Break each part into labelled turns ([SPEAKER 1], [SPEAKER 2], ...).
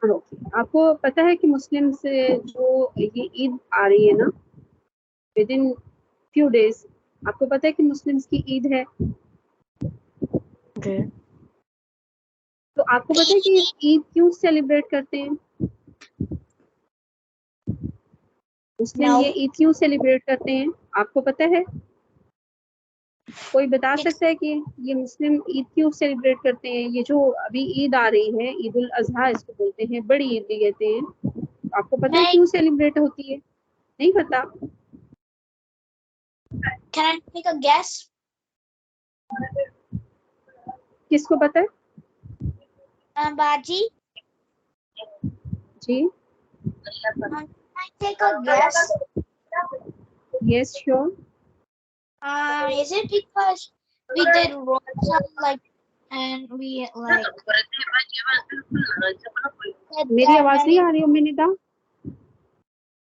[SPEAKER 1] Okay, آپ کو پتا ہے کہ مسلم سے جو یہ عید آ رہی ہے نا ود ان فیو ڈیز، آپ کو پتا ہے کہ مسلمس کی عید ہے؟ تو آپ کو پتا ہے کہ عید کیوں سیلیبریٹ کرتے ہیں؟ مسلم یہ عید کیوں سیلیبریٹ کرتے ہیں، آپ کو پتا ہے؟ کوئی بتا سکتا ہے کہ یہ مسلم عید کیوں سیلیبریٹ کرتے ہیں؟ یہ جو ابھی عید آ رہی ہے، عید الاضحیٰ اس کو بولتے ہیں، بڑی عید بھی کہتے ہیں، آپ کو پتا ہے کیوں سیلیبریٹ ہوتی ہے؟ نہیں پتا؟
[SPEAKER 2] Can I take a guess?
[SPEAKER 1] کس کو پتا ہے؟
[SPEAKER 2] باجی
[SPEAKER 1] جی
[SPEAKER 2] Can I take a guess?
[SPEAKER 1] Yes sure.
[SPEAKER 2] Is it because we did rosa like and we like
[SPEAKER 1] میری آواز نہیں آ رہی امی ندا؟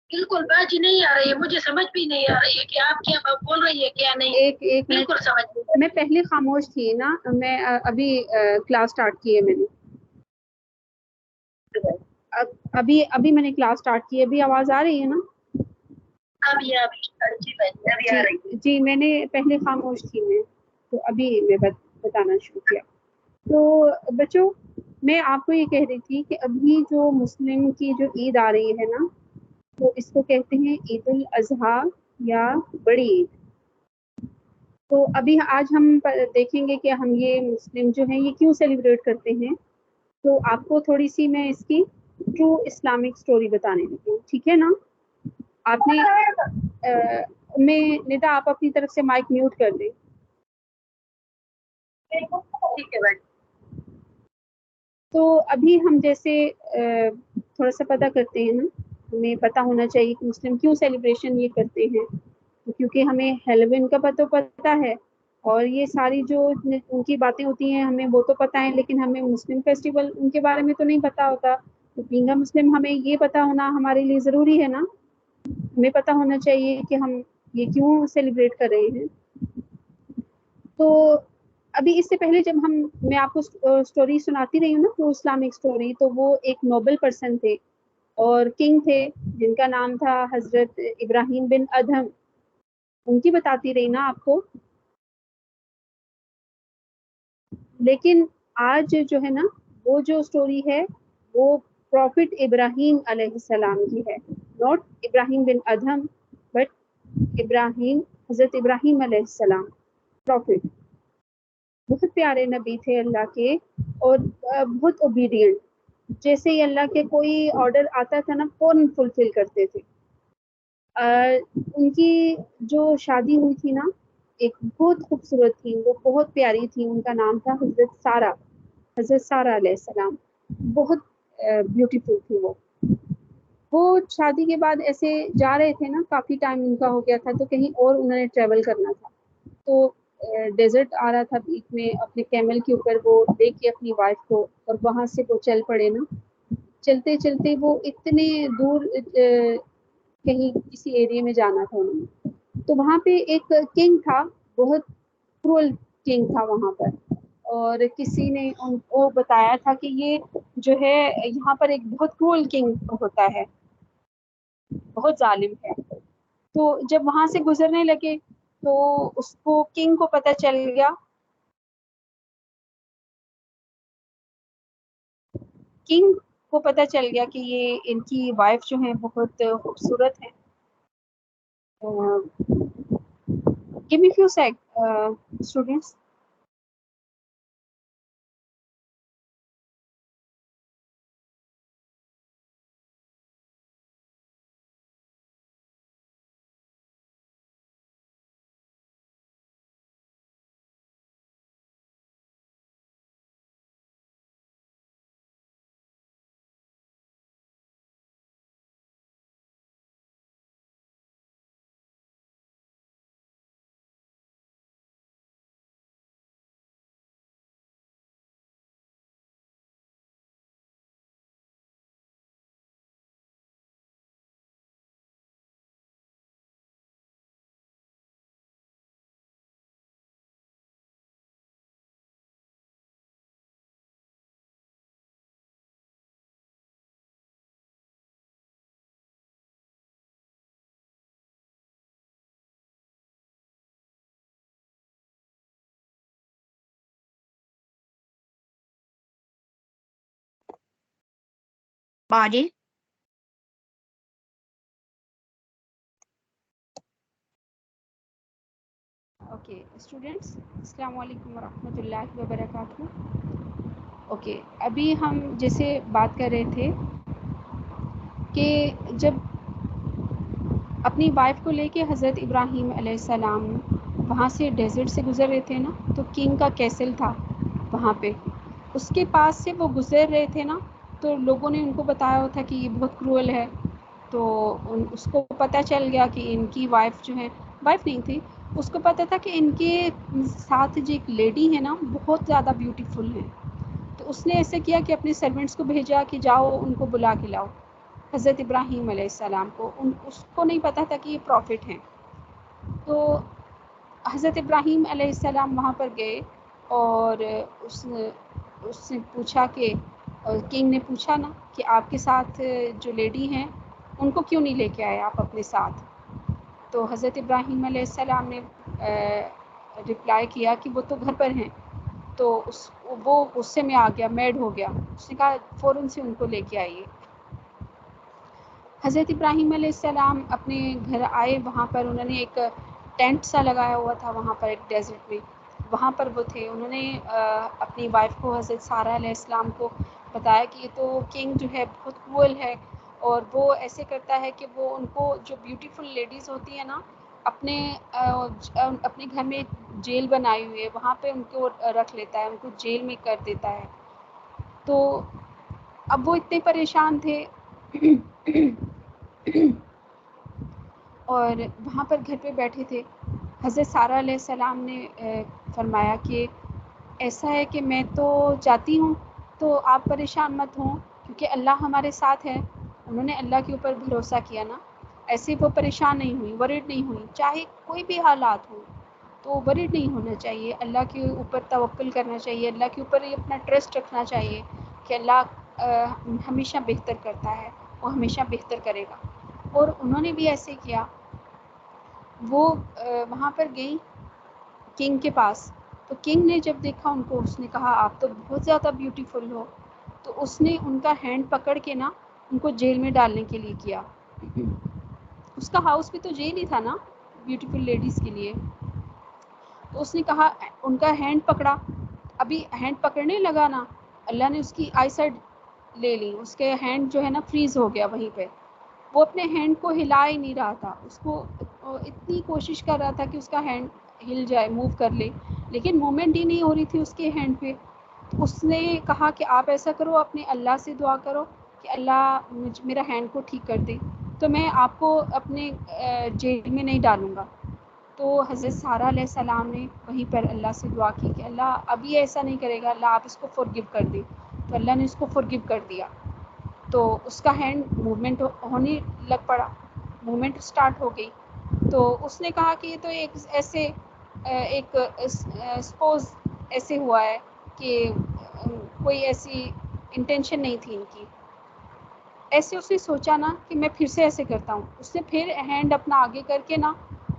[SPEAKER 3] بالکل باجی نہیں آ رہی ہے، مجھے سمجھ بھی نہیں آ رہی ہے کہ آپ کیا بول رہی ہے کیا نہیں.
[SPEAKER 1] ایک
[SPEAKER 3] بالکل سمجھ
[SPEAKER 1] میں پہلے خاموش تھی نا، میں ابھی کلاس سٹارٹ کی ہے میں نے، ابھی میں نے کلاس سٹارٹ کی ہے. ابھی آواز آ رہی ہے نا؟ جی میں نے پہلے خاموش تھی میں، تو ابھی میں بتانا شروع کیا. تو بچوں، میں آپ کو یہ کہہ رہی تھی کہ ابھی جو مسلم کی جو عید آ رہی ہے نا، تو اس کو کہتے ہیں عید الاضحیٰ یا بڑی عید. تو ابھی آج ہم دیکھیں گے کہ ہم یہ مسلم جو ہیں یہ کیوں سیلیبریٹ کرتے ہیں. تو آپ کو تھوڑی سی میں اس کی ٹرو اسلامک سٹوری بتانے لگی ہوں، ٹھیک ہے نا؟ آپ نے میں ندا آپ اپنی طرف سے مائک میوٹ کر دیں.
[SPEAKER 3] ٹھیک ہے بھائی.
[SPEAKER 1] تو ابھی ہم جیسے تھوڑا سا پتہ کرتے ہیں نا، ہمیں پتہ ہونا چاہیے کہ مسلم کیوں سیلیبریشن یہ کرتے ہیں. کیونکہ ہمیں ہیلوین کا پتہ ہے، اور یہ ساری جو ان کی باتیں ہوتی ہیں ہمیں وہ تو پتہ ہے، لیکن ہمیں مسلم فیسٹیول ان کے بارے میں تو نہیں پتہ ہوتا. تو بینگ اے مسلم ہمیں یہ پتہ ہونا ہمارے لیے ضروری ہے نا. ہمیں پتہ ہونا چاہیے کہ ہم یہ کیوں سیلیبریٹ کر رہے ہیں. تو ابھی اس سے پہلے جب میں آپ کو سٹوری سناتی رہی ہوں نا، تو اسلامک سٹوری، تو وہ ایک نوبل پرسن تھے اور کنگ تھے جن کا نام تھا حضرت ابراہیم بن ادہم. ان کی بتاتی رہی نا آپ کو. لیکن آج جو ہے نا، وہ جو سٹوری ہے وہ پروفٹ ابراہیم علیہ السلام کی ہے. ناٹ ابراہیم بن ادہم بٹ حضرت ابراہیم علیہ السلام، پروفٹ. بہت پیارے نبی تھے اللہ کے، اور بہت اوبیڈینٹ. جیسے ہی اللہ کے کوئی آرڈر آتا تھا نا، فوراً فلفل کرتے تھے. ان کی جو شادی ہوئی تھی نا، ایک بہت خوبصورت تھی، وہ بہت پیاری تھی. ان کا نام تھا حضرت سارہ علیہ السلام. بہت بیوٹیفل تھی وہ شادی کے بعد ایسے جا رہے تھے نا، کافی ٹائم ان کا ہو گیا تھا، تو کہیں اور انہوں نے ٹریول کرنا تھا. تو ڈیزرٹ آ رہا تھا بیچ میں، اپنے کیمل کے اوپر وہ لے کے اپنی وائف کو، اور وہاں سے وہ چل پڑے نا. چلتے چلتے وہ اتنے دور کہیں کسی ایریے میں جانا تھا انہوں نے. تو وہاں پہ ایک کنگ تھا، بہت کرول کنگ تھا وہاں پر. اور کسی نے ان کو بتایا تھا کہ یہ جو ہے یہاں پر ایک بہت کرول کنگ ہوتا ہے، بہت ظالم ہے. تو جب وہاں سے گزرنے لگے تو اس کو کنگ کو پتہ چل گیا، کہ یہ ان کی وائف جو ہیں بہت خوبصورت ہیں. give me few sec students.
[SPEAKER 2] body.
[SPEAKER 1] Okay students, السلام علیکم ورحمۃ اللہ وبرکاتہ۔ اوکے، ابھی ہم جیسے بات کر رہے تھے کہ جب اپنی وائف کو لے کے حضرت ابراہیم علیہ السلام وہاں سے ڈیزرٹ سے گزر رہے تھے نا، تو کنگ کا کیسل تھا وہاں پہ، اس کے پاس سے وہ گزر رہے تھے نا، تو لوگوں نے ان کو بتایا ہوا تھا کہ یہ بہت کرول ہے، تو اس کو پتہ چل گیا کہ ان کی وائف جو ہے، وائف نہیں تھی، اس کو پتہ تھا کہ ان کے ساتھ جو ایک لیڈی ہے نا بہت زیادہ بیوٹیفل ہے، تو اس نے ایسے کیا کہ اپنے سرونٹس کو بھیجا کہ جاؤ ان کو بلا کے لاؤ، حضرت ابراہیم علیہ السلام کو۔ اس کو نہیں پتہ تھا کہ یہ پروفٹ ہیں۔ تو حضرت ابراہیم علیہ السلام وہاں پر گئے، اور اس نے پوچھا کہ کنگ نے پوچھا نا کہ آپ کے ساتھ جو لیڈی ہیں ان کو کیوں نہیں لے کے آئے آپ اپنے ساتھ؟ تو حضرت ابراہیم علیہ السلام نے رپلائی کیا کہ وہ تو گھر پر ہیں۔ تو وہ غصے میں آ گیا، میڈ ہو گیا، اس نے کہا فوراً سے ان کو لے کے آئیے۔ حضرت ابراہیم علیہ السلام اپنے گھر آئے، وہاں پر انہوں نے ایک ٹینٹ سا لگایا ہوا تھا وہاں پر ایک ڈیزرٹ میں، وہاں پر وہ تھے۔ انہوں نے اپنی وائف کو حضرت سارہ علیہ السلام کو بتایا کہ یہ تو کنگ جو ہے بہت کرول ہے، اور وہ ایسے کرتا ہے کہ وہ ان کو جو بیوٹیفل لیڈیز ہوتی ہیں نا اپنے گھر میں ایک جیل بنائی ہوئی ہے، وہاں پہ ان کو رکھ لیتا ہے، ان کو جیل میں کر دیتا ہے۔ تو اب وہ اتنے پریشان تھے اور وہاں پر گھر پہ بیٹھے تھے۔ حضرت سارہ علیہ السلام نے فرمایا کہ ایسا ہے کہ میں تو چاہتی ہوں تو آپ پریشان مت ہوں، کیونکہ اللہ ہمارے ساتھ ہے۔ انہوں نے اللہ کے اوپر بھروسہ کیا نا، ایسے وہ پریشان نہیں ہوئی، ورڈ نہیں ہوئی، چاہے کوئی بھی حالات ہوں تو ورڈ نہیں ہونا چاہیے، اللہ کے اوپر توکل کرنا چاہیے، اللہ کے اوپر یہ اپنا ٹرسٹ رکھنا چاہیے کہ اللہ ہمیشہ بہتر کرتا ہے، وہ ہمیشہ بہتر کرے گا۔ اور انہوں نے بھی ایسے کیا، وہ وہاں پر گئی کنگ کے پاس، تو کنگ نے جب دیکھا ان کو، اس نے کہا آپ تو بہت زیادہ بیوٹیفل ہو، تو اس نے ان کا ہینڈ پکڑ کے نا ان کو جیل میں ڈالنے کے لیے کیا۔ اس کا ہاؤس بھی تو جیل ہی تھا نا بیوٹیفل لیڈیز کے لیے۔ تو اس نے کہا، ان کا ہینڈ پکڑا، ابھی ہینڈ پکڑنے لگا نا، اللہ نے اس کی آئی سائٹ لے لی، اس کے ہینڈ جو ہے نا فریز ہو گیا وہیں پہ، وہ اپنے ہینڈ کو ہلا ہی نہیں رہا تھا، اس کو اتنی کوشش کر رہا تھا کہ اس کا ہینڈ ہل جائے، موو کر لے، لیکن موومنٹ ہی نہیں ہو رہی تھی اس کے ہینڈ پہ۔ تو اس نے کہا کہ آپ ایسا کرو، اپنے اللہ سے دعا کرو کہ اللہ میرا ہینڈ کو ٹھیک کر دے، تو میں آپ کو اپنے جیل میں نہیں ڈالوں گا۔ تو حضرت سارہ علیہ السلام نے وہیں پر اللہ سے دعا کی کہ اللہ اب یہ ایسا نہیں کرے گا، اللہ آپ اس کو فورگیو کر دے، تو اللہ نے اس کو فورگیو کر دیا۔ تو اس کا ہینڈ موومنٹ ہونے لگ پڑا، موومنٹ سٹارٹ ہو گئی۔ تو اس نے کہا کہ یہ تو ایک ایسے ایک سپوز ایسے ہوا ہے کہ کوئی ایسی انٹینشن نہیں تھی ان کی۔ ایسے اس نے سوچا نا کہ میں پھر سے ایسے کرتا ہوں، اس نے پھر ہینڈ اپنا آگے کر کے نا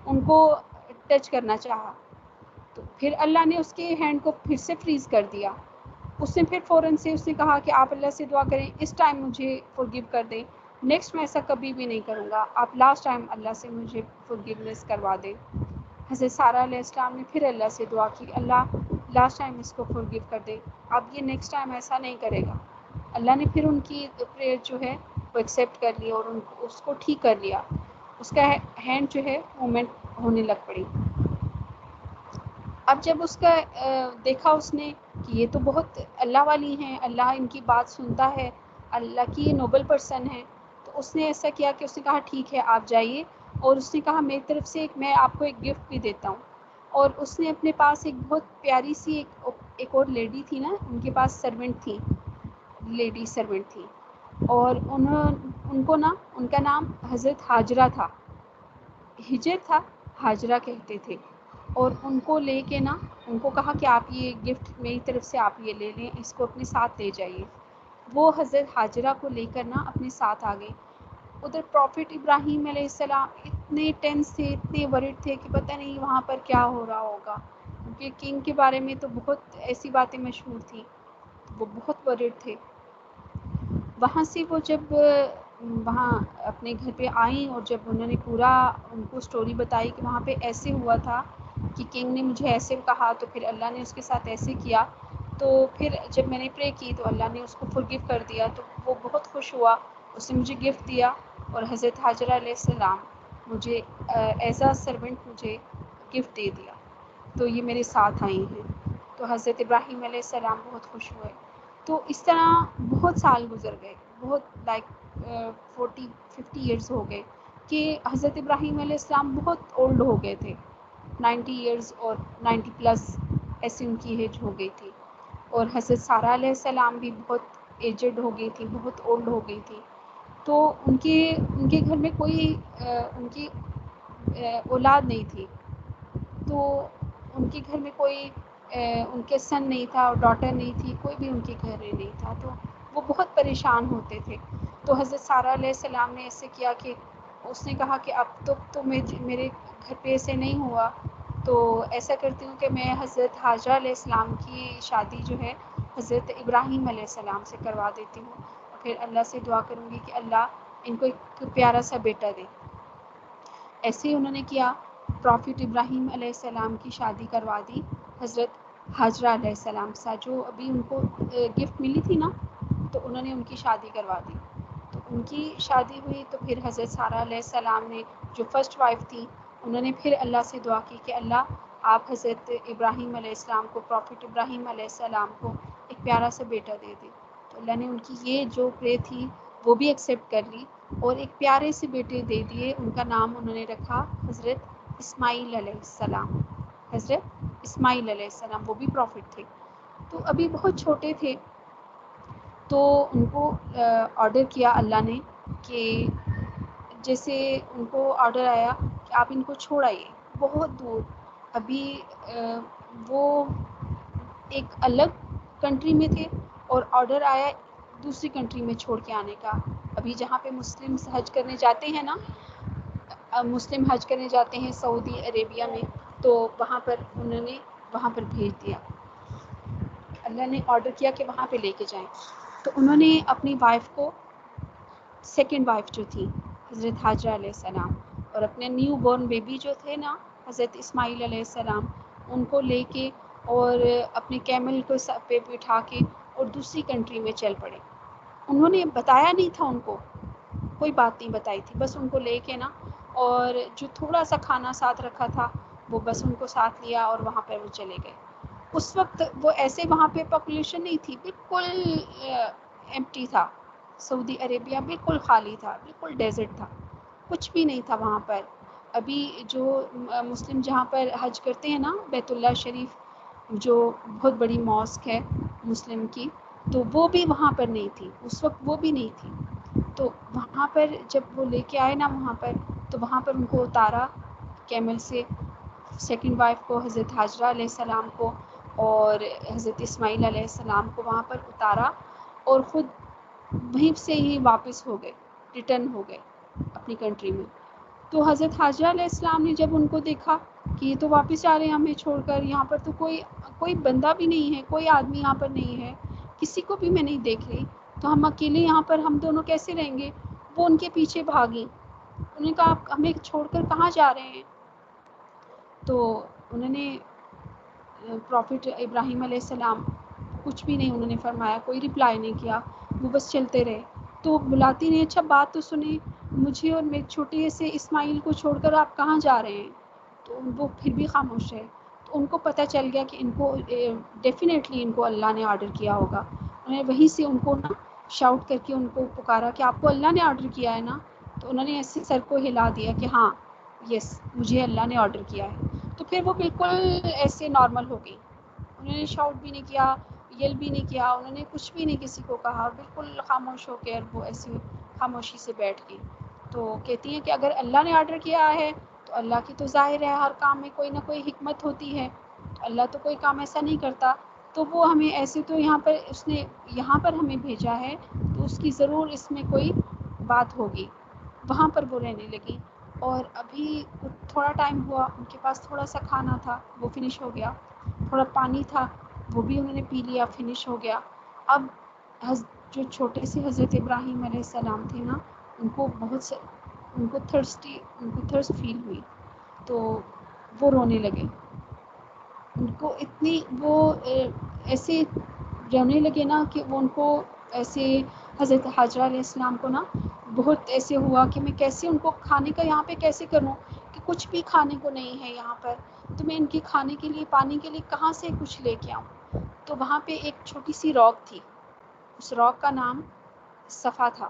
[SPEAKER 1] ان کو ٹچ کرنا چاہا، تو پھر اللہ نے اس کے ہینڈ کو پھر سے فریز کر دیا۔ اس نے پھر فوراً سے اس نے کہا کہ آپ اللہ سے دعا کریں، اس ٹائم مجھے فورگیو کر دیں، نیکسٹ میں ایسا کبھی بھی نہیں کروں گا، آپ لاسٹ ٹائم اللہ سے مجھے فورگیونیس کروا دیں۔ حضرت سارہ علیہ السلام نے پھر اللہ سے دعا کی، اللہ لاسٹ ٹائم اس کو فورگیو کر دے، اب یہ نیکسٹ ٹائم ایسا نہیں کرے گا۔ اللہ نے پھر ان کی پریئر جو ہے وہ ایکسیپٹ کر لی اور اس کو ٹھیک کر لیا، اس کا ہینڈ جو ہے موومنٹ ہونے لگ پڑی۔ اب جب اس کا دیکھا اس نے کہ یہ تو بہت اللہ والی ہیں، اللہ ان کی بات سنتا ہے، اللہ کی یہ نوبل پرسن ہے، تو اس نے ایسا کیا کہ اس نے کہا ٹھیک ہے آپ جائیے، اور اس نے کہا میری طرف سے میں آپ کو ایک گفٹ بھی دیتا ہوں۔ اور اس نے اپنے پاس ایک بہت پیاری سی ایک اور لیڈی تھی نا، ان کے پاس سرونٹ تھی، لیڈی سرونٹ تھی، اور ان کو نا ان کا نام حضرت حاجرہ تھا، ہجر تھا، حاجرہ کہتے تھے، اور ان کو لے کے نا ان کو کہا کہ آپ یہ گفٹ میری طرف سے آپ یہ لے لیں، اس کو اپنے ساتھ لے جائیے۔ وہ حضرت حاجرہ کو لے کر نا اپنے ساتھ آ گئی۔ ادھر پروفٹ ابراہیم علیہ السلام اتنے ٹینس تھے، اتنے ورڈ تھے کہ پتہ نہیں وہاں پر کیا ہو رہا ہوگا، کیونکہ کنگ کے بارے میں تو بہت ایسی باتیں مشہور تھیں، وہ بہت ورڈ تھے۔ وہاں سے وہ جب وہاں اپنے گھر پہ آئیں اور جب انہوں نے پورا ان کو اسٹوری بتائی کہ وہاں پہ ایسے ہوا تھا کہ کنگ نے مجھے ایسے کہا تو پھر اللہ نے اس کے ساتھ ایسے کیا، تو پھر جب میں نے پرے کی تو اللہ نے اس کو فرگیو کر دیا، تو وہ بہت خوش ہوا، اس نے مجھے گفٹ دیا، اور حضرت حاجرہ علیہ السلام مجھے ایز اے سرونٹ مجھے گفٹ دے دیا، تو یہ میرے ساتھ آئی ہیں۔ تو حضرت ابراہیم علیہ السلام بہت خوش ہوئے۔ تو اس طرح بہت سال گزر گئے، بہت لائک 40-50 ایئرس ہو گئے کہ حضرت ابراہیم علیہ السلام بہت اولڈ ہو گئے تھے، 90 ایئرس اور 90 پلس ایسی ان کی ایج ہو گئی تھی، اور حضرت سارہ علیہ السلام بھی بہت ایجڈ ہو گئی تھی، بہت اولڈ ہو گئی تھی، تو ان کے گھر میں کوئی ان کی اولاد نہیں تھی، تو ان کے گھر میں کوئی ان کے سن نہیں تھا اور ڈاٹر نہیں تھی، کوئی بھی ان کے گھر میں نہیں تھا، تو وہ بہت پریشان ہوتے تھے۔ تو حضرت سارہ علیہ السلام نے ایسے کیا کہ اس نے کہا کہ اب تو میرے گھر پہ ایسے نہیں ہوا، تو ایسا کرتی ہوں کہ میں حضرت حاجرہ علیہ السلام کی شادی جو ہے حضرت ابراہیم علیہ السلام سے کروا دیتی ہوں، اور پھر اللہ سے دعا کروں گی کہ اللہ ان کو ایک پیارا سا بیٹا دے۔ ایسے ہی انہوں نے کیا، پروفٹ ابراہیم علیہ السلام کی شادی کروا دی حضرت حاجرہ علیہ السلام سے، جو ابھی ان کو گفٹ ملی تھی نا، تو انہوں نے ان کی شادی کروا دی۔ تو ان کی شادی ہوئی تو پھر حضرت سارہ علیہ السلام نے جو فرسٹ وائف تھی، انہوں نے پھر اللہ سے دعا کی کہ اللہ آپ حضرت ابراہیم علیہ السلام کو، پروفٹ ابراہیم علیہ السلام کو ایک پیارا سا بیٹا دے دے۔ تو اللہ نے ان کی یہ جو پرے تھی وہ بھی ایکسیپٹ کر لی، اور ایک پیارے سے بیٹے دے دیے، ان کا نام انہوں نے رکھا حضرت اسماعیل علیہ السلام۔ حضرت اسماعیل علیہ السلام وہ بھی پروفٹ تھے، تو ابھی بہت چھوٹے تھے، تو ان کو آرڈر کیا اللہ نے کہ جیسے ان کو آرڈر آیا کہ آپ ان کو چھوڑ آئیے بہت دور، ابھی وہ ایک الگ کنٹری میں تھے اور آرڈر آیا دوسری کنٹری میں چھوڑ کے آنے کا۔ ابھی جہاں پہ مسلم حج کرنے جاتے ہیں نا، مسلم حج کرنے جاتے ہیں سعودی عربیہ میں، تو وہاں پر انہوں نے وہاں پر بھیج دیا، اللہ نے آرڈر کیا کہ وہاں پہ لے کے جائیں۔ تو انہوں نے اپنی وائف کو، سیکنڈ وائف جو تھی حضرت حاجرہ علیہ السلام، اور اپنے نیو بورن بیبی جو تھے نا حضرت اسماعیل علیہ السلام، ان کو لے کے اور اپنے کیمل کو پہ بٹھا کے اور دوسری کنٹری میں چل پڑے۔ انہوں نے بتایا نہیں تھا، ان کو کوئی بات نہیں بتائی تھی، بس ان کو لے کے نا، اور جو تھوڑا سا کھانا ساتھ رکھا تھا وہ بس ان کو ساتھ لیا اور وہاں پہ وہ چلے گئے۔ اس وقت وہ ایسے وہاں پہ پاپولیشن نہیں تھی، بالکل ایمپٹی تھا، سعودی عربیہ بالکل خالی تھا، بالکل ڈیزرٹ تھا، کچھ بھی نہیں تھا وہاں پر۔ ابھی جو مسلم جہاں پر حج کرتے ہیں نا، بیت اللہ شریف جو بہت بڑی ماسک ہے مسلم کی، تو وہ بھی وہاں پر نہیں تھی اس وقت، وہ بھی نہیں تھی۔ تو وہاں پر جب وہ لے کے آئے نا وہاں پر، تو وہاں پر ان کو اتارا کیمل سے، سیکنڈ وائف کو حضرت حاجرہ علیہ السلام کو اور حضرت اسماعیل علیہ السلام کو وہاں پر اتارا، اور خود وہیں سے ہی واپس ہو گئے، ریٹرن ہو گئے اپنی کنٹری میں۔ تو حضرت حاجرہ علیہ السلام نے جب ان کو دیکھا کہ یہ تو واپس آ رہے ہیں ہمیں چھوڑ کر، یہاں پر تو کوئی بندہ بھی نہیں ہے، کوئی آدمی یہاں پر نہیں ہے، کسی کو بھی میں نہیں دیکھ رہی، تو ہم اکیلے یہاں پر ہم دونوں کیسے رہیں گے؟ وہ ان کے پیچھے بھاگیں، انہوں نے کہا آپ ہمیں چھوڑ کر کہاں جا رہے ہیں؟ تو انہوں نے پروفٹ ابراہیم علیہ السلام کچھ بھی نہیں انہوں نے فرمایا، کوئی رپلائی نہیں کیا، وہ بس چلتے رہے۔ تو بلاتی نہیں، اچھا بات تو سنیں، مجھے اور میرے چھوٹے سے اسماعیل کو چھوڑ کر آپ کہاں جا رہے ہیں؟ تو وہ پھر بھی خاموش ہے۔ تو ان کو پتہ چل گیا کہ ان کو ڈیفینیٹلی ان کو اللہ نے آرڈر کیا ہوگا۔ انہوں نے وہیں سے ان کو نا شاؤٹ کر کے ان کو پکارا کہ آپ کو اللہ نے آرڈر کیا ہے نا؟ تو انہوں نے ایسے سر کو ہلا دیا کہ ہاں یس مجھے اللہ نے آرڈر کیا ہے۔ تو پھر وہ بالکل ایسے نارمل ہو گئی، انہوں نے شاؤٹ بھی نہیں کیا، یل بھی نہیں کیا، انہوں نے کچھ بھی نہیں کسی کو کہا، بالکل خاموش ہو کے وہ ایسی خاموشی سے بیٹھ گئی۔ تو کہتی ہیں کہ اگر اللہ نے آرڈر کیا ہے تو اللہ کی تو ظاہر ہے ہر کام میں کوئی نہ کوئی حکمت ہوتی ہے، اللہ تو کوئی کام ایسا نہیں کرتا، تو وہ ہمیں ایسے تو یہاں پر اس نے یہاں پر ہمیں بھیجا ہے تو اس کی ضرور اس میں کوئی بات ہوگی۔ وہاں پر وہ رہنے لگی، اور ابھی تھوڑا ٹائم ہوا، ان کے پاس تھوڑا سا کھانا تھا وہ فنش ہو گیا، تھوڑا پانی تھا وہ بھی انہوں نے پی لیا، فنش ہو گیا۔ اب جو چھوٹے سے حضرت ابراہیم علیہ السلام تھے نا، ان کو ان کو تھرسٹ فیل ہوئی، تو وہ رونے لگے. ان کو اتنی وہ ایسے رونے لگے نا کہ وہ ان کو ایسے حضرت حاجرہ علیہ السلام کو نا بہت ایسے ہوا کہ میں کیسے ان کو کھانے کا یہاں پہ کیسے کروں، کہ کچھ بھی کھانے کو نہیں ہے یہاں پر، تو میں ان کی کھانے کے لیے پانی کے لیے کہاں سے کچھ لے کے آؤں. تو وہاں پہ ایک چھوٹی سی راک تھی، اس راک کا نام صفا تھا.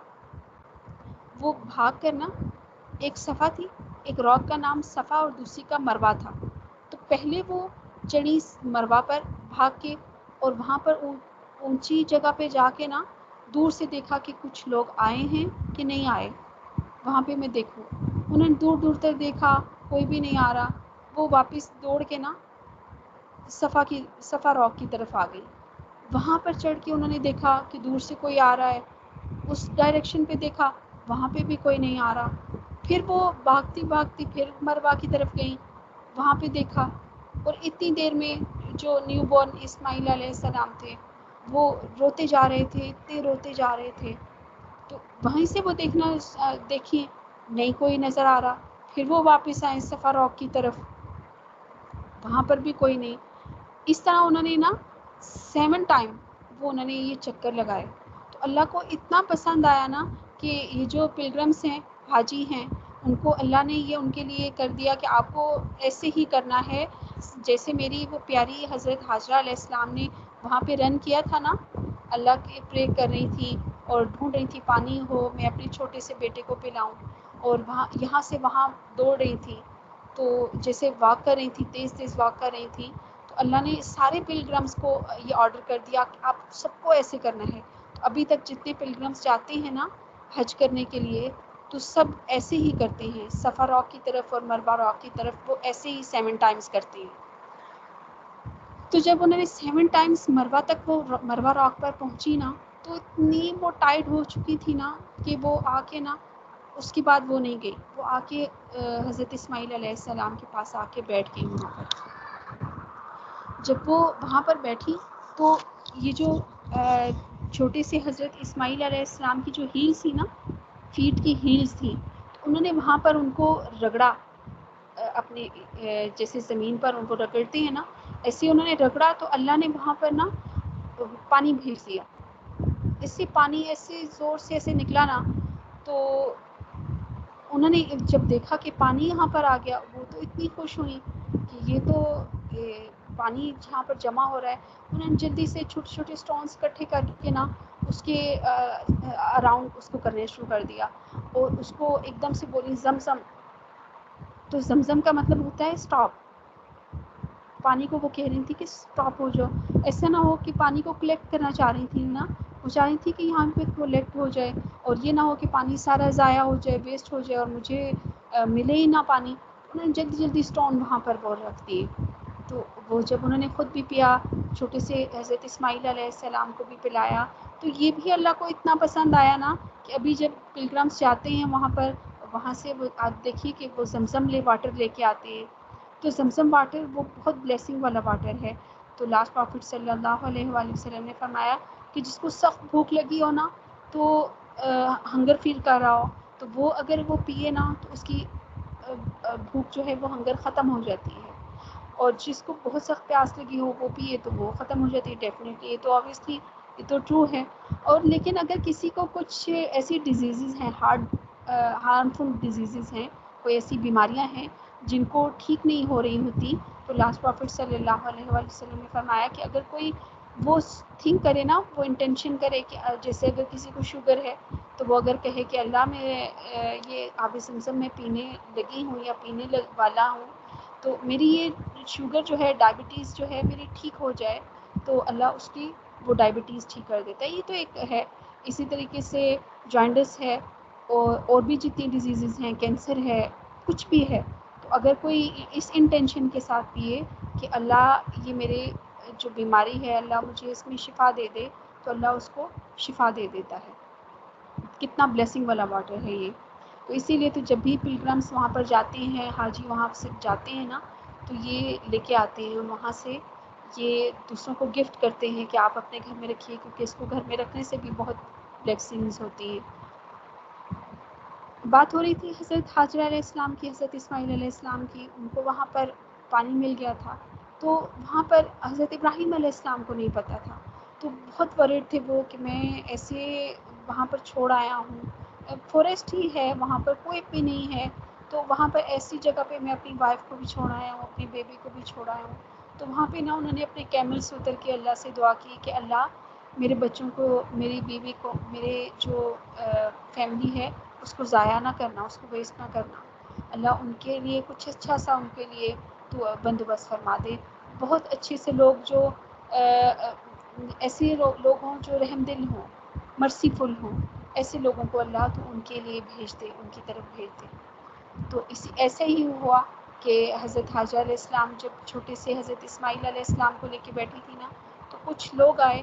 [SPEAKER 1] وہ بھاگ کر نا، ایک صفا تھی، ایک راک کا نام صفا اور دوسری کا مروہ تھا. تو پہلے وہ چڑھی مروہ پر بھاگ کے، اور وہاں پر اونچی جگہ پہ جا کے نا دور سے دیکھا کہ کچھ لوگ آئے ہیں کہ نہیں آئے، وہاں پہ میں دیکھوں. انہوں نے دور دور تک دیکھا، کوئی بھی نہیں آ رہا. وہ واپس دوڑ کے نا صفا راک کی طرف آ گئی. وہاں پر چڑھ کے انہوں نے دیکھا کہ دور سے کوئی آ رہا ہے، اس ڈائریکشن پہ دیکھا، وہاں پہ بھی کوئی نہیں آ رہا. پھر وہ بھاگتی بھاگتی پھر مروہ کی طرف گئیں، وہاں پہ دیکھا. اور اتنی دیر میں جو نیو بورن اسماعیل علیہ السلام تھے وہ روتے جا رہے تھے، اتنے روتے جا رہے تھے. تو وہیں سے وہ دیکھیے نہیں کوئی نظر آ رہا. پھر وہ واپس آئے صفا راک کی طرف، وہاں پر بھی کوئی نہیں. اس طرح انہوں نے نا 7 ٹائم وہ انہوں نے یہ چکر لگائے. تو اللہ کو اتنا پسند آیا نا کہ یہ جو پلگرمس ہیں، حاجی ہیں، ان کو اللہ نے یہ ان کے لیے کر دیا کہ آپ کو ایسے ہی کرنا ہے جیسے میری وہ پیاری حضرت حاجرہ علیہ السلام نے وہاں پہ رن کیا تھا نا. اللہ کے پرے کر رہی تھی اور ڈھونڈ رہی تھی پانی ہو، میں اپنے چھوٹے سے بیٹے کو پلاؤں، اور وہاں یہاں سے وہاں دوڑ رہی تھی. تو جیسے واک کر رہی تھی، تیز تیز واک کر رہی تھی. تو اللہ نے سارے پلگرمس کو یہ آرڈر کر دیا کہ آپ سب کو ایسے کرنا ہے. تو ابھی تک جتنے پلگرمس جاتے ہیں نا حج کرنے کے لیے، تو سب ایسے ہی کرتے ہیں، صفا راک کی طرف اور مروہ راک کی طرف وہ ایسے ہی 7 ٹائمز کرتے ہیں. تو جب انہوں نے 7 ٹائمز مروہ تک وہ مروہ راک پر پہنچی نا، تو اتنی وہ ٹائٹ ہو چکی تھی نا کہ وہ آ کے نا اس کے بعد وہ نہیں گئی. وہ آ کے حضرت اسماعیل علیہ السلام کے پاس آ کے بیٹھ گئی وہاں پر. جب وہ وہاں پر بیٹھی تو یہ جو چھوٹے سے حضرت اسماعیل علیہ السلام کی جو ہیلز تھی نا، فیٹ کی ہیلز تھیں، انہوں نے وہاں پر ان کو رگڑا. اپنے جیسے زمین پر ان کو رگڑتے ہیں نا، ایسے انہوں نے رگڑا. تو اللہ نے وہاں پر نا پانی بھیج دیا. اس سے پانی ایسے زور سے ایسے نکلا نا، تو انہوں نے جب دیکھا کہ پانی یہاں پر آ گیا، وہ تو اتنی خوش ہوئی کہ یہ تو پانی جہاں پر جمع ہو رہا ہے. انہوں نے جلدی سے چھوٹے چھوٹے اسٹونس اکٹھے کر کے نا اس کے اراؤنڈ اس کو کرنے شروع کر دیا، اور اس کو ایک دم سے بولی زمزم. تو زمزم کا مطلب ہوتا ہے اسٹاپ. پانی کو وہ کہہ رہی تھی کہ اسٹاپ ہو جاؤ. ایسا نہ ہو کہ پانی کو کلیکٹ کرنا چاہ رہی تھی نا، وہ چاہ رہی تھی کہ یہاں پہ کلیکٹ ہو جائے، اور یہ نہ ہو کہ پانی سارا ضائع ہو جائے، ویسٹ ہو جائے، اور مجھے ملے ہی نہ پانی. انہوں نے جلدی جلدی اسٹون وہاں پر وہ رکھ دیے. تو وہ جب انہوں نے خود بھی پیا، چھوٹے سے حضرت اسماعیل علیہ السلام کو بھی پلایا. تو یہ بھی اللہ کو اتنا پسند آیا نا کہ ابھی جب پلگرمس جاتے ہیں وہاں پر، وہاں سے وہ آپ دیکھیے کہ وہ زمزم واٹر لے کے آتے ہیں. تو زمزم واٹر وہ بہت بلیسنگ والا واٹر ہے. تو لاسٹ پروفٹ صلی اللہ علیہ وآلہ وسلم نے فرمایا کہ جس کو سخت بھوک لگی ہو نا، تو ہنگر فیل کر رہا ہو، تو وہ اگر وہ پیے نا تو اس کی بھوک جو ہے وہ ہنگر ختم ہو جاتی ہے. اور جس کو بہت سخت پیاس لگی ہو وہ پیے تو وہ ختم ہو جاتی ہے ڈیفینیٹلی. یہ تو آبویسلی یہ تو ٹرو ہے. اور لیکن اگر کسی کو کچھ ایسی ڈیزیزز ہیں، ہارمفل ڈیزیزز ہیں، کوئی ایسی بیماریاں ہیں جن کو ٹھیک نہیں ہو رہی ہوتی، تو لاسٹ پروفٹ صلی اللہ علیہ وآلہ وسلم نے فرمایا کہ اگر کوئی وہ تھنک کرے نا، وہ انٹینشن کرے کہ جیسے اگر کسی کو شوگر ہے تو وہ اگر کہے کہ اللہ میں یہ آب زمزم میں پینے لگی ہوں یا پینے والا ہوں، تو میری یہ شوگر جو ہے، ڈائبٹیز جو ہے میری ٹھیک ہو جائے، تو اللہ اس کی وہ ڈائبٹیز ٹھیک کر دیتا ہے. یہ تو ایک ہے. اسی طریقے سے جانڈس ہے، اور بھی جتنی ڈیزیزز ہیں، کینسر ہے، کچھ بھی ہے، تو اگر کوئی اس انٹینشن کے ساتھ پیے کہ اللہ یہ میرے جو بیماری ہے اللہ مجھے اس میں شفا دے دے، تو اللہ اس کو شفا دے دیتا ہے. کتنا بلیسنگ والا واٹر ہے یہ. تو اسی لیے تو جب بھی پلگرمس وہاں پر جاتے ہیں، حاجی وہاں سے جاتے ہیں نا، تو یہ لے کے آتے ہیں وہاں سے یہ دوسروں کو گفٹ کرتے ہیں کہ آپ اپنے گھر میں رکھیے، کیونکہ اس کو گھر میں رکھنے سے بھی بہت بلیسنگز ہوتی ہیں۔ بات ہو رہی تھی حضرت حاجرہ علیہ السلام کی، حضرت اسماعیل علیہ السلام کی، ان کو وہاں پر پانی مل گیا تھا، تو وہاں پر حضرت ابراہیم علیہ السلام کو نہیں پتہ تھا، تو بہت ورڈ تھے وہ کہ میں ایسے وہاں پر چھوڑ آیا ہوں، فارسٹ ہی ہے وہاں پر، کوئی بھی نہیں ہے، تو وہاں پر ایسی جگہ پہ میں اپنی وائف کو بھی چھوڑ آیا ہوں، اپنی بیبی کو بھی چھوڑ آیا ہوں۔ تو وہاں پہ نا انہوں نے اپنے کیمل سے اتر کے اللہ سے دعا کی کہ اللہ میرے بچوں کو، میری بیوی کو، میرے جو فیملی ہے اس کو ضائع نہ کرنا، اس کو ویسٹ نہ کرنا، اللہ ان کے لیے کچھ اچھا سا ان کے لیے تو بندوبست فرما دے۔ بہت اچھے سے لوگ جو ایسے لوگ ہوں جو رحم دل ہوں، مرسیفل ہوں، ایسے لوگوں کو اللہ تو ان کے لیے بھیج دے، ان کی طرف بھیج دے۔ تو ایسے ہی ہوا کہ حضرت حاجرہ علیہ السلام جب چھوٹے سے حضرت اسماعیل علیہ السلام کو لے کے بیٹھی تھی نا، تو کچھ لوگ آئے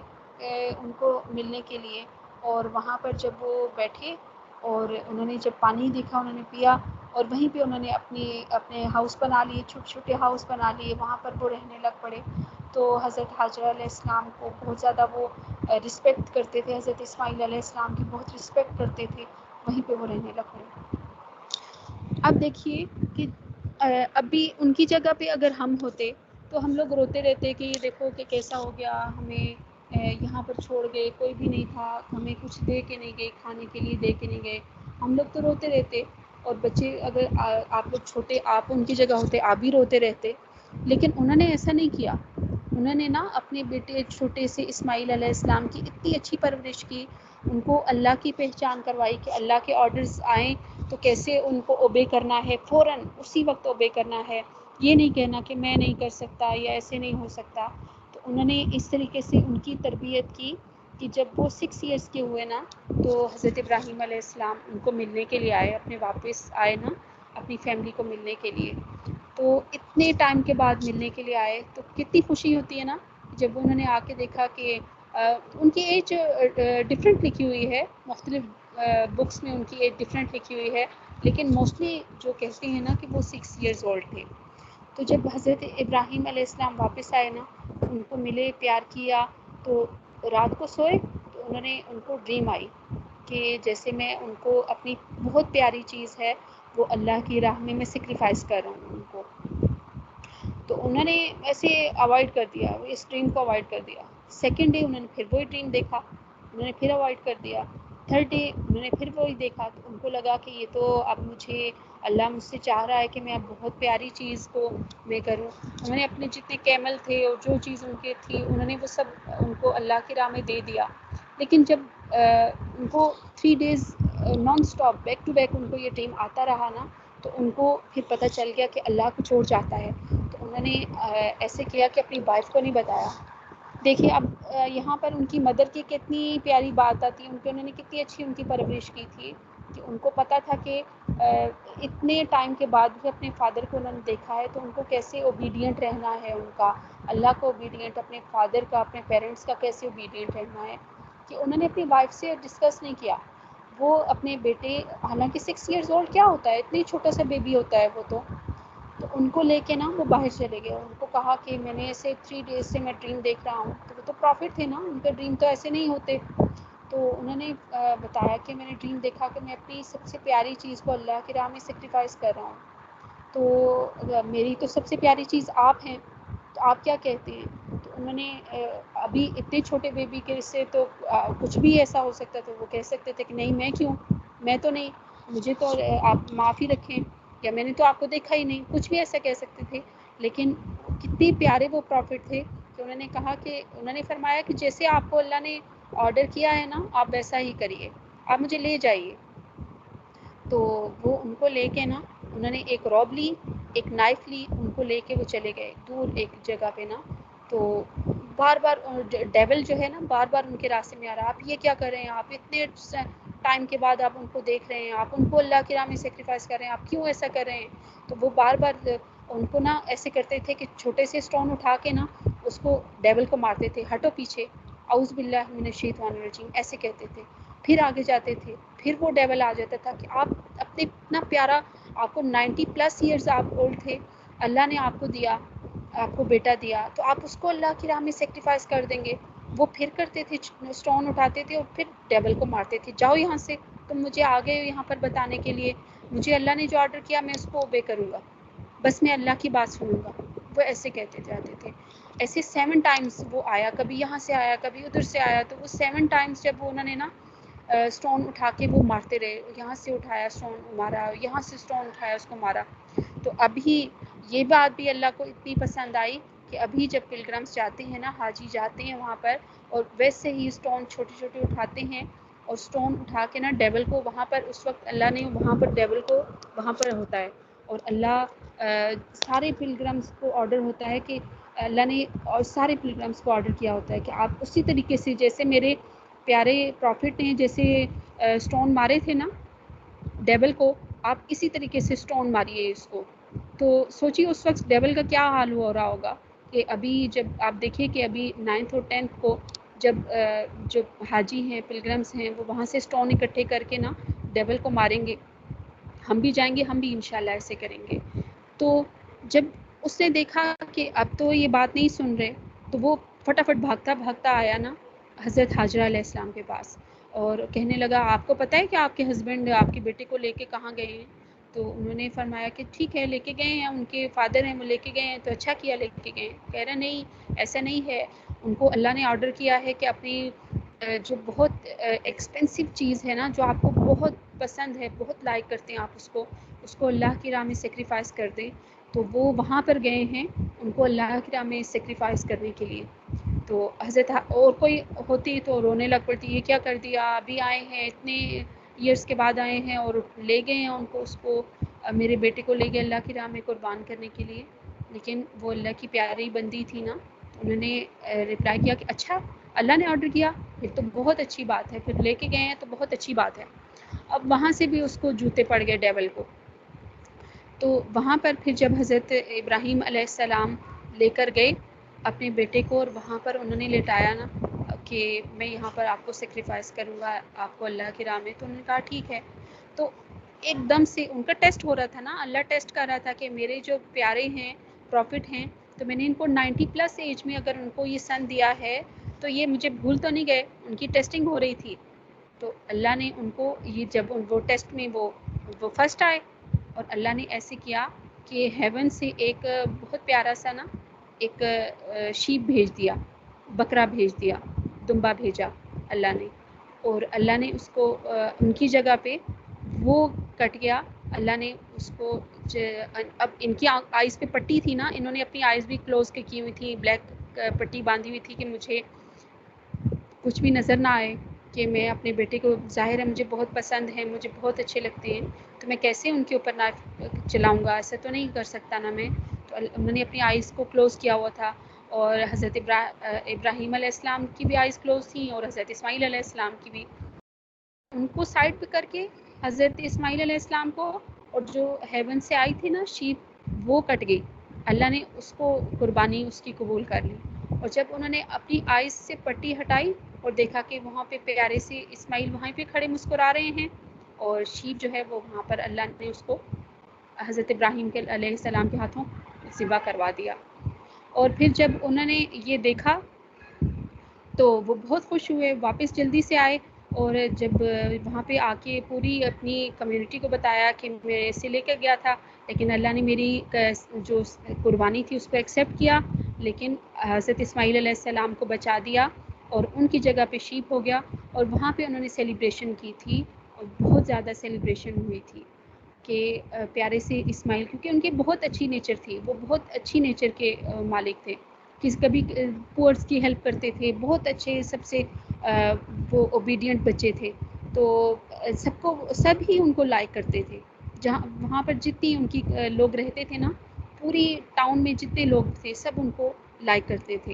[SPEAKER 1] ان کو ملنے کے لیے، اور وہاں پر جب وہ بیٹھے اور انہوں نے جب پانی دیکھا انہوں نے پیا، اور وہیں پہ انہوں نے اپنے ہاؤس بنا لیے، چھوٹے چھوٹے ہاؤس بنا لیے، وہاں پر وہ رہنے لگ پڑے۔ تو حضرت حاجرہ علیہ السلام کو بہت زیادہ وہ رسپیکٹ کرتے تھے، حضرت اسماعیل علیہ السلام کی بہت رسپیکٹ کرتے تھے، وہیں پہ وہ رہنے لگ پڑے۔ اب دیکھیے کہ ابھی ان کی جگہ پہ اگر ہم ہوتے تو ہم لوگ روتے رہتے کہ یہ دیکھو کہ کیسا ہو گیا، ہمیں یہاں پر چھوڑ گئے، کوئی بھی نہیں تھا، ہمیں کچھ دے کے نہیں گئے، کھانے کے لیے دے کے نہیں گئے، ہم لوگ تو روتے رہتے، اور بچے اگر آپ لوگ چھوٹے، آپ ان کی جگہ ہوتے آپ بھی روتے رہتے۔ لیکن انہوں نے ایسا نہیں کیا، انہوں نے نا اپنے بیٹے چھوٹے سے اسماعیل علیہ السلام کی اتنی اچھی پرورش کی، ان کو اللہ کی پہچان کروائی کہ اللہ کے آرڈرز آئیں تو کیسے ان کو اوبے کرنا ہے، فوراً اسی وقت اوبے کرنا ہے، یہ نہیں کہنا کہ میں نہیں کر سکتا یا ایسے نہیں ہو سکتا۔ تو انہوں نے اس طریقے سے ان کی تربیت کی کہ جب وہ 6 ایئرس کے ہوئے نا، تو حضرت ابراہیم علیہ السلام ان کو ملنے کے لیے آئے، اپنے واپس آئے نا اپنی فیملی کو ملنے کے لیے، تو اتنے ٹائم کے بعد ملنے کے لیے آئے تو کتنی خوشی ہوتی ہے نا جب انہوں نے آ کے دیکھا کہ ان کی ایج ڈفرینٹ لکھی ہوئی ہے، مختلف بکس میں ان کی ایج ڈفرینٹ لکھی ہوئی ہے، لیکن موسٹلی جو کہتے ہیں نا کہ وہ 6 ایئرز اولڈ تھے۔ تو جب حضرت ابراہیم علیہ السلام واپس آئے نا، ان کو ملے، پیار کیا، تو رات کو سوئے تو انہوں نے ان کو ڈریم آئی کہ جیسے میں ان کو اپنی بہت پیاری چیز ہے وہ اللہ کی راہ میں سیکریفائس کر رہا ہوں ان کو۔ تو انہوں نے ایسے اوائڈ کر دیا، اس ڈریم کو اوائڈ کر دیا۔ سیکنڈ ڈے انہوں نے پھر وہی ڈریم دیکھا، انہوں نے پھر اوائڈ کر دیا۔ تھرڈ ڈے انہوں نے پھر وہی دیکھا، تو ان کو لگا کہ یہ تو اب مجھے اللہ مجھ سے چاہ رہا ہے کہ میں اب بہت پیاری چیز کو میں کروں۔ انہوں نے اپنے جتنے کیمل تھے اور جو چیز ان کے تھی انہوں نے وہ سب ان کو اللہ کی راہ میں دے دیا۔ لیکن جب ان کو 3 days non stop back to back ان کو یہ ڈریم آتا رہا نا، تو ان کو پھر پتہ چل گیا کہ اللہ کو چھوڑ جاتا ہے۔ تو انہوں نے ایسے کیا کہ اپنی وائف کو نہیں بتایا۔ دیکھیے اب یہاں پر ان کی مدر کی کتنی پیاری بات آتی ہے، ان کے انہوں نے کتنی اچھی ان کی پرورش کی تھی کہ ان کو پتہ تھا کہ اتنے ٹائم کے بعد بھی اپنے فادر کو انہوں نے دیکھا ہے تو ان کو کیسے اوبیڈینٹ رہنا ہے، ان کا اللہ کو اوبیڈینٹ، اپنے فادر کا، اپنے پیرنٹس کا کیسے اوبیڈینٹ رہنا ہے، کہ انہوں نے اپنی وائف سے ڈسکس نہیں کیا۔ وہ اپنے بیٹے، حالانکہ 6 ایئرز اولڈ کیا ہوتا ہے، اتنی چھوٹا سا بیبی ہوتا ہے وہ تو ان کو لے کے نا وہ باہر چلے گئے، ان کو کہا کہ میں نے ایسے 3 days سے میں ڈریم دیکھ رہا ہوں، تو وہ تو پروفٹ تھے نا، ان کے ڈریم تو ایسے نہیں ہوتے۔ تو انہوں نے بتایا کہ میں نے ڈریم دیکھا کہ میں اپنی سب سے پیاری چیز کو اللہ کی راہ میں سیکریفائس کر رہا ہوں، تو میری تو سب سے پیاری چیز آپ ہیں، تو آپ کیا کہتے ہیں؟ تو انہوں نے ابھی اتنے چھوٹے بیبی کے سے تو کچھ بھی ایسا ہو سکتا، تو وہ کہہ سکتے تھے کہ نہیں میں کیوں، میں تو نہیں، مجھے تو آپ معاف ہی رکھیں، یا میں نے تو آپ کو دیکھا ہی نہیں، کچھ بھی ایسا کہہ سکتے تھے۔ لیکن کتنے پیارے وہ پروفٹ تھے کہ انہوں نے کہا کہ انہوں نے فرمایا کہ جیسے آپ کو اللہ نے آرڈر کیا ہے نا آپ ویسا ہی کریے، آپ مجھے لے جائیے۔ تو وہ ان کو لے کے نا انہوں نے ایک روب لی، ایک نائف لی، ان کو لے کے وہ چلے گئے دور ایک جگہ پہ نا، تو بار بار ڈیول جو ہے نا بار بار ان کے راستے میں آ رہا، آپ یہ کیا کر رہے ہیں، آپ اتنے ٹائم کے بعد آپ ان کو دیکھ رہے ہیں، آپ ان کو اللہ کی راہ میں سیکریفائس کر رہے ہیں، آپ کیوں ایسا کر رہے ہیں؟ تو وہ بار بار ان کو نا ایسے کرتے تھے کہ چھوٹے سے اسٹون اٹھا کے نا اس کو ڈیول کو مارتے تھے، ہٹو پیچھے، اعوذ باللہ من الشیطان الرجیم، ایسے کہتے تھے، پھر آگے جاتے تھے، پھر وہ ڈیول آ جاتا تھا کہ آپ اپنے اتنا پیارا، آپ کو 90+ ایئرز آپ اولڈ تھے، اللہ نے آپ کو دیا، آپ کو بیٹا دیا تو آپ اس کو اللہ کی راہ میں سیکریفائس کر دیں گے. وہ پھر کرتے تھے, اسٹون اٹھاتے تھے اور پھر ڈیول کو مارتے تھے, جاؤ یہاں سے, تم مجھے آ گئے یہاں پر بتانے کے لیے, مجھے اللہ نے جو آرڈر کیا میں اس کو اوبے کروں گا, بس میں اللہ کی بات سنوں گا. وہ ایسے کہتے جاتے تھے. ایسے 7 ٹائمز وہ آیا, کبھی یہاں سے آیا کبھی ادھر سے آیا, تو وہ 7 ٹائمز جب وہ انہوں نے نا اسٹون اٹھا کے وہ مارتے رہے, یہاں سے اٹھایا اسٹون مارا, یہاں سے اسٹون اٹھایا اس کو مارا. تو ابھی یہ بات بھی اللہ کو اتنی پسند آئی کہ ابھی جب پلگرمس جاتے ہیں نا, حاجی جاتے ہیں وہاں پر, اور ویسے ہی اسٹون چھوٹے چھوٹے اٹھاتے ہیں اور اسٹون اٹھا کے نا ڈیول کو وہاں پر, اس وقت اللہ نے وہاں پر ڈیول کو وہاں پر ہوتا ہے, اور اللہ سارے پلگرمس کو آرڈر ہوتا ہے کہ اللہ نے اور سارے پلگرمس کو آرڈر کیا ہوتا ہے کہ آپ اسی طریقے سے جیسے میرے پیارے پروفٹ نے جیسے اسٹون مارے تھے نا ڈیول کو, آپ اسی طریقے سے اسٹون ماریے اس کو. تو سوچیے اس وقت ڈیول کا کیا حال ہو رہا ہوگا کہ ابھی جب آپ دیکھیں کہ ابھی 9th اور 10th کو جب جو حاجی ہیں پلگرمس ہیں وہ وہاں سے اسٹون اکٹھے کر کے نا ڈیول کو ماریں گے, ہم بھی جائیں گے, ہم بھی انشاءاللہ ایسے کریں گے. تو جب اس نے دیکھا کہ اب تو یہ بات نہیں سن رہے, تو وہ فٹافٹ بھاگتا بھاگتا آیا نا حضرت حاجرہ علیہ السلام کے پاس, اور کہنے لگا آپ کو پتہ ہے کہ آپ کے ہسبینڈ آپ کے بیٹے کو لے کے کہاں گئے ہیں؟ تو انہوں نے فرمایا کہ ٹھیک ہے لے کے گئے ہیں, ان کے فادر ہیں وہ لے کے گئے ہیں, تو اچھا کیا لے کے گئے ہیں. کہہ رہا نہیں ایسا نہیں ہے, ان کو اللہ نے آرڈر کیا ہے کہ اپنی جو بہت ایکسپینسو چیز ہے نا, جو آپ کو بہت پسند ہے, بہت لائک کرتے ہیں آپ اس کو اللہ کی راہ میں سیکریفائس کر دیں. تو وہ وہاں پر گئے ہیں ان کو اللہ کی راہ میں سیکریفائس کرنے کے لیے. تو حضرت اور کوئی ہوتی تو رونے لگ پڑتی, یہ کیا کر دیا, ابھی آئے ہیں اتنے ایئرس کے بعد آئے ہیں اور لے گئے ہیں ان کو, اس کو میرے بیٹے کو لے گئے اللہ کی راہ میں قربان کرنے کے لیے. لیکن وہ اللہ کی پیاری بندی تھی نا, انہوں نے رپلائی کیا کہ اچھا اللہ نے آرڈر کیا, پھر تو بہت اچھی بات ہے, پھر لے کے گئے ہیں تو بہت اچھی بات ہے. اب وہاں سے بھی اس کو جوتے پڑ گئے ڈیول کو. تو وہاں پر پھر جب حضرت ابراہیم علیہ السلام لے کر گئے اپنے بیٹے کو, اور وہاں پر انہوں نے لٹایا نا کہ میں یہاں پر آپ کو سیکریفائس کروں گا آپ کو اللہ کی راہ میں, تو انہوں نے کہا ٹھیک ہے. تو ایک دم سے ان کا ٹیسٹ ہو رہا تھا نا, اللہ ٹیسٹ کر رہا تھا کہ میرے جو پیارے ہیں پروفٹ ہیں, تو میں نے ان کو 90+ ایج میں اگر ان کو یہ سن دیا ہے تو یہ مجھے بھول تو نہیں گئے, ان کی ٹیسٹنگ ہو رہی تھی. تو اللہ نے ان کو یہ جب وہ ٹیسٹ میں وہ فرسٹ آئے, اور اللہ نے ایسے کیا کہ ہیون سے ایک بہت پیارا سا نا ایک شیپ بھیج دیا, بکرا بھیج دیا, دمبا بھیجا اللہ نے, اور اللہ نے اس کو ان کی جگہ پہ وہ کٹ گیا. اللہ نے اس کو اب ان کی آئز پہ پٹی تھی نا, انہوں نے اپنی آئز بھی کلوز کے کی ہوئی تھی, بلیک پٹی باندھی ہوئی تھی کہ مجھے کچھ بھی نظر نہ آئے, کہ میں اپنے بیٹے کو, ظاہر ہے مجھے بہت پسند ہے, مجھے بہت اچھے لگتے ہیں, تو میں کیسے ان کے اوپر نائف چلاؤں گا, ایسا تو نہیں کر سکتا نا میں. تو انہوں نے اپنی آئز کو کلوز کیا ہوا تھا, اور حضرت ابراہیم علیہ السلام کی بھی آئز کلوز تھیں, اور حضرت اسماعیل علیہ السلام کی بھی. ان کو سائڈ پہ کر کے حضرت اسماعیل علیہ السلام کو, اور جو ہیون سے آئی تھی نا شیپ وہ کٹ گئی. اللہ نے اس کو قربانی اس کی قبول کر لی. اور جب انہوں نے اپنی آئز سے پٹی ہٹائی اور دیکھا کہ وہاں پہ پیارے سے اسماعیل وہیں پہ کھڑے مسکرا رہے ہیں, اور شیپ جو ہے وہ وہاں پر اللہ نے اس کو حضرت ابراہیم کے علیہ السلام کے ہاتھوں ذبح کروا دیا. اور پھر جب انہوں نے یہ دیکھا تو وہ بہت خوش ہوئے, واپس جلدی سے آئے, اور جب وہاں پہ آ کے پوری اپنی کمیونٹی کو بتایا کہ میں اسے لے کر گیا تھا, لیکن اللہ نے میری جو قربانی تھی اس کو ایکسیپٹ کیا, لیکن حضرت اسماعیل علیہ السلام کو بچا دیا اور ان کی جگہ پہ شیپ ہو گیا. اور وہاں پہ انہوں نے سیلیبریشن کی تھی, اور بہت زیادہ سیلیبریشن ہوئی تھی کہ پیارے سے اسماعیل, کیونکہ ان کی بہت اچھی نیچر تھی, وہ بہت اچھی نیچر کے مالک تھے, کبھی پورس کی ہیلپ کرتے تھے, بہت اچھے سب سے وہ اوبیڈینٹ بچے تھے. تو سب ہی ان کو لائک کرتے تھے, جہاں وہاں پر جتنی ان کی لوگ رہتے تھے نا, پوری ٹاؤن میں جتنے لوگ تھے سب ان کو لائک کرتے تھے.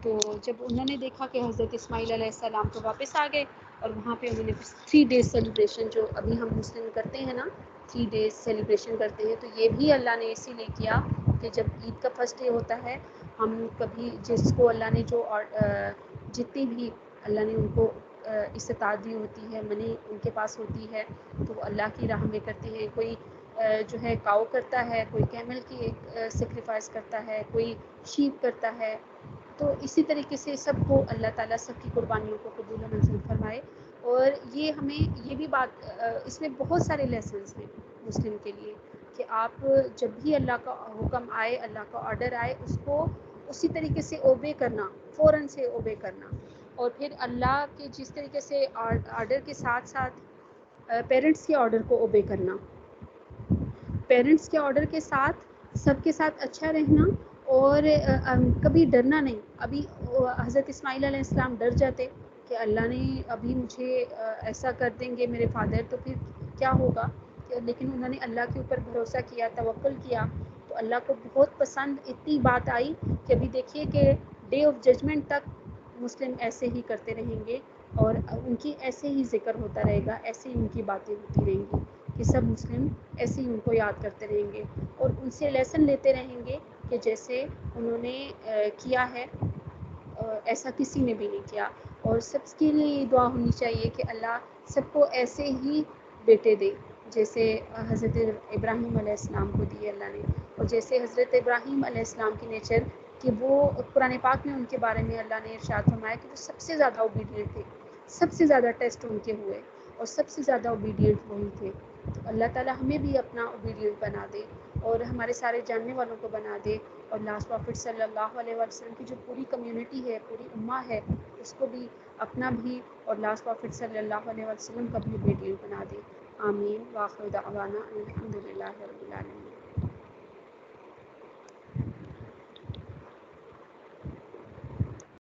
[SPEAKER 1] تو جب انہوں نے دیکھا کہ حضرت اسماعیل علیہ السلام تو واپس آ گئے, اور وہاں پہ انہوں نے 3 days سیلیبریشن, جو ابھی ہم مسلم کرتے ہیں نا 3 days سیلیبریشن کرتے ہیں, تو یہ بھی اللہ نے اسی لیے کیا کہ جب عید کا فرسٹ ڈے ہوتا ہے, ہم کبھی جس کو اللہ نے جو جتنی بھی اللہ نے ان کو استطاعت دی ہوتی ہے, منی ان کے پاس ہوتی ہے, تو وہ اللہ کی راہ میں کرتے ہیں. کوئی جو ہے کاؤ کرتا ہے، کوئی کیمل کی ایک سیکریفائس کرتا ہے، کوئی شیپ کرتا ہے. تو اسی طریقے سے سب کو اللہ تعالیٰ سب کی قربانیوں کو قبول و منظور فرمائے. اور یہ ہمیں یہ بھی بات اس میں بہت سارے لیسنس ہیں مسلم کے لیے کہ آپ جب بھی اللہ کا حکم آئے، اللہ کا آرڈر آئے، اس کو اسی طریقے سے اوبے کرنا، فوراً سے اوبے کرنا. اور پھر اللہ کے جس طریقے سے آرڈر کے ساتھ ساتھ پیرنٹس کے آرڈر کو اوبے کرنا، پیرنٹس کے آرڈر کے ساتھ سب کے ساتھ اچھا رہنا، اور کبھی ڈرنا نہیں. ابھی حضرت اسماعیل علیہ السلام ڈر جاتے کہ اللہ نے ابھی مجھے ایسا کر دیں گے میرے فادر تو پھر کیا ہوگا، لیکن انہوں نے اللہ کے اوپر بھروسہ کیا، توکل کیا، تو اللہ کو بہت پسند اتنی بات آئی کہ ابھی دیکھیے کہ ڈے آف ججمنٹ تک مسلم ایسے ہی کرتے رہیں گے، اور ان کی ایسے ہی ذکر ہوتا رہے گا، ایسے ہی ان کی باتیں ہوتی رہیں گی کہ سب مسلم ایسے ہی ان کو یاد کرتے رہیں گے اور ان سے لیسن لیتے رہیں گے کہ جیسے انہوں نے کیا ہے ایسا کسی نے بھی نہیں کیا. اور سب کے لیے یہ دعا ہونی چاہیے کہ اللہ سب کو ایسے ہی بیٹے دے جیسے حضرت ابراہیم علیہ السلام کو دیے اللہ نے. اور جیسے حضرت ابراہیم علیہ السلام کی نیچر کہ وہ قرآن پاک میں ان کے بارے میں اللہ نے ارشاد فرمایا کہ وہ سب سے زیادہ اوبیڈینٹ تھے، سب سے زیادہ ٹیسٹ ان کے ہوئے اور سب سے زیادہ اوبیڈینٹ وہی تھے. تو اللہ تعالیٰ ہمیں بھی اپنا اوبیڈینٹ بنا دے اور ہمارے سارے جاننے والوں کو بنا دے، اور لاسٹ پروفٹ صلی اللہ علیہ وسلم کی جو پوری کمیونٹی ہے، پوری امہ ہے، اس کو بھی اپنا بھی اور لاسٹ پروفٹ صلی اللہ علیہ وسلم کا بھی اوبیڈینٹ بنا دے. آمین. وآخر دعوانا الحمد للہ رب العالمین.